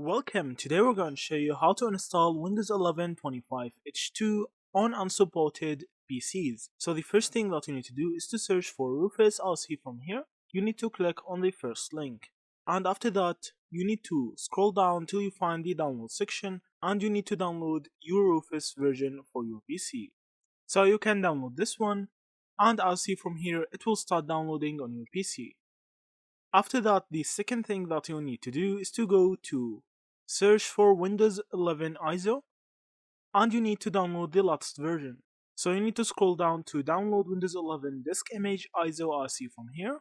Welcome, today we're going to show you how to install Windows 11 25H2 on unsupported PCs. So the first thing that you need to do is to search for Rufus. I'll see from here. You need to click on the first link. And after that, you need to scroll down till you find the download section and you need to download your Rufus version for your PC. So you can download this one and I'll see from here it will start downloading on your PC. After that, the second thing that you need to do is to go to search for Windows 11 ISO and you need to download the latest version. So you need to scroll down to download Windows 11 disk image ISO RC from here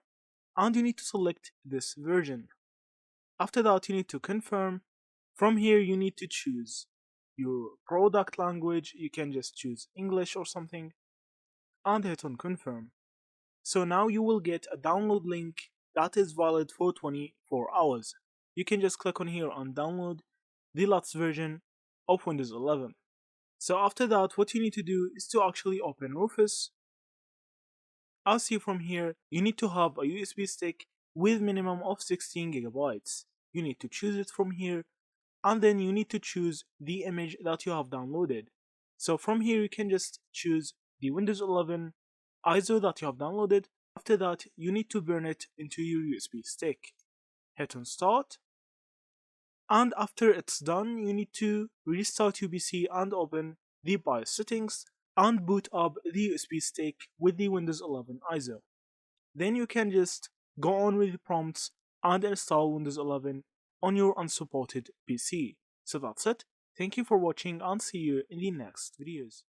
and you need to select this version. After that, you need to confirm. From here you need to choose your product language. You can just choose English or something and hit on confirm. So now you will get a download link that is valid for 24 hours. You can just click on here and download the latest version of Windows 11. So after that, what you need to do is to actually open Rufus. As see from here, you need to have a USB stick with minimum of 16 gigabytes. You need to choose it from here and then you need to choose the image that you have downloaded. So from here you can just choose the Windows 11 ISO that you have downloaded. After that, you need to burn it into your USB stick. Hit on start. And after it's done, you need to restart your PC and open the BIOS settings and boot up the USB stick with the Windows 11 ISO. Then you can just go on with the prompts and install Windows 11 on your unsupported PC. So that's it. Thank you for watching and see you in the next videos.